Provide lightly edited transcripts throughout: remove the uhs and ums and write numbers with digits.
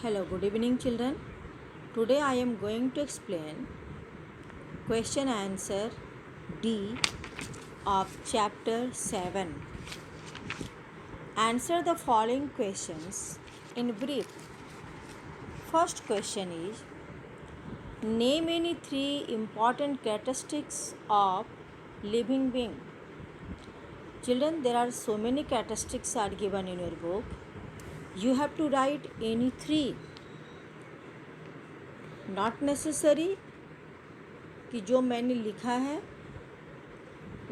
Hello, good evening, children. Today I am going to explain question answer D of chapter 7. Answer the following questions in brief. First question is, name any three important characteristics of living being. Children, there are so many characteristics are given in your book. You have to write any three. Not necessary कि जो मैंने लिखा है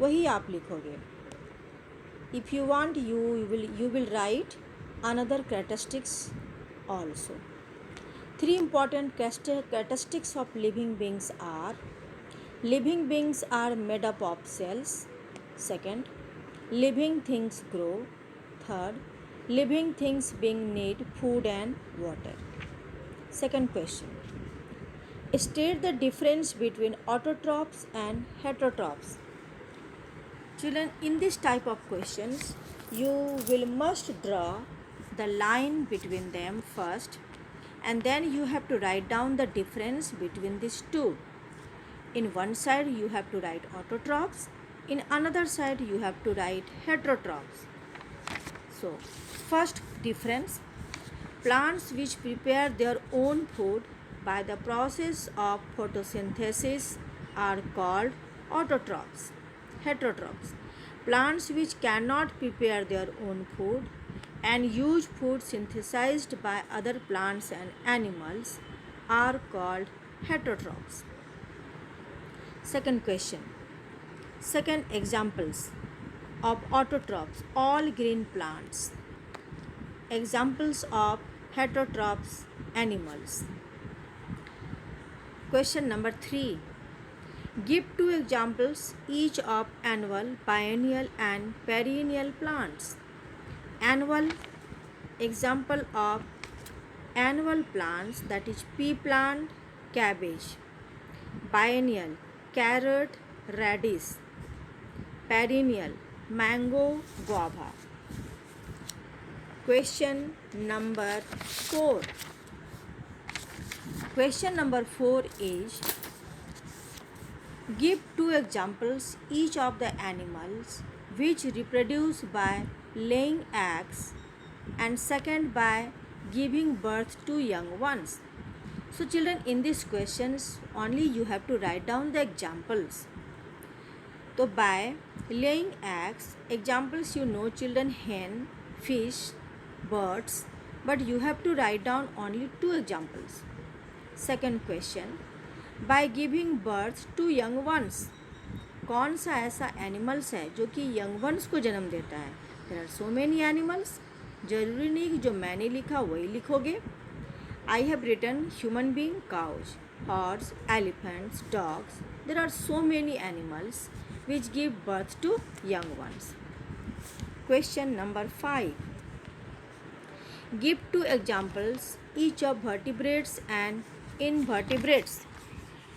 वही आप लिखोगे. If you want, you will write another characteristics also. Three important characteristics of living beings are: living beings are made up of cells. Second, living things grow. Third, living things being need food and water. Second question. State the difference between autotrophs and heterotrophs. Children, in this type of questions, you will must draw the line between them first, and then you have to write down the difference between these two. In one side you have to write autotrophs, in another side you have to write heterotrophs. So, first difference: plants which prepare their own food by the process of photosynthesis are called autotrophs. Heterotrophs: plants which cannot prepare their own food and use food synthesized by other plants and animals are called heterotrophs. Second question. Second examples of autotrophs: all green plants. Examples of heterotrophs animals. Question number 3. Give two examples each of annual, biennial and perennial plants. Annual: example of annual plants, that is pea plant, cabbage. Biennial: carrot, radish. Perennial: mango, guava. Question number 4. Question number 4 is, give two examples each of the animals which reproduce by laying eggs and second by giving birth to young ones. So children, in these questions only you have to write down the examples. So by laying eggs, examples you know children: hen, fish, birds, but you have to write down only two examples. Second question, by giving birth to young ones, कौन सा ऐसा animals है जो कि young ones को जन्म देता है? There are so many animals. जरूरी नहीं कि जो मैंने लिखा वही लिखोगे. I have written human being, cows, horse, elephants, dogs. There are so many animals which give birth to young ones. Question number 5. Give two examples each of vertebrates and invertebrates.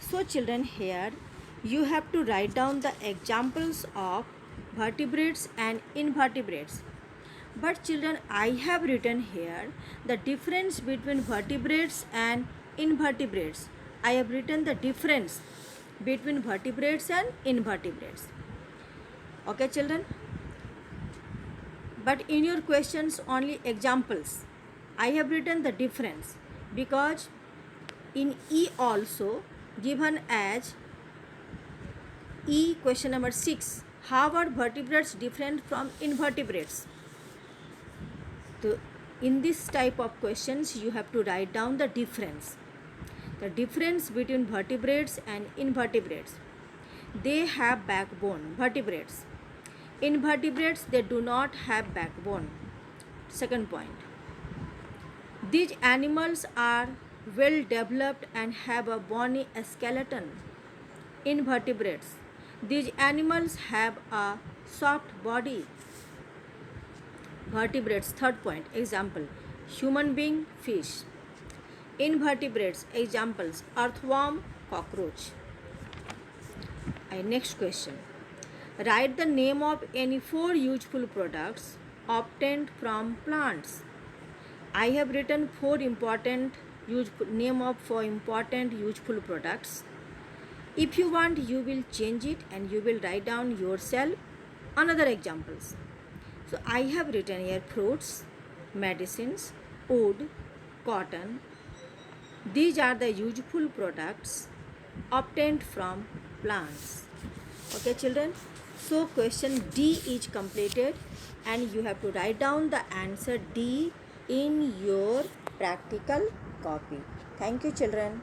So children, here you have to write down the examples of vertebrates and invertebrates. But children, I have written here the difference between vertebrates and invertebrates. I have written the difference between vertebrates and invertebrates. Okay children? But in your questions only examples. I have written the difference because in E also given as E question number 6, how are vertebrates different from invertebrates? So in this type of questions you have to write down the difference. The difference between vertebrates and invertebrates. They have backbone, vertebrates. Invertebrates, they do not have backbone. Second point. These animals are well developed and have a bony skeleton. Invertebrates, these animals have a soft body. Vertebrates, third point. Example: human being, fish. Invertebrates, examples: earthworm, cockroach. Next question. Write the name of any 4 useful products obtained from plants. I have written four important name of four important useful products. If you want, you will change it and you will write down yourself another examples. So I have written here fruits, medicines, wood, cotton. These are the useful products obtained from plants. Okay, children. So question D is completed and you have to write down the answer D in your practical copy. Thank you, children.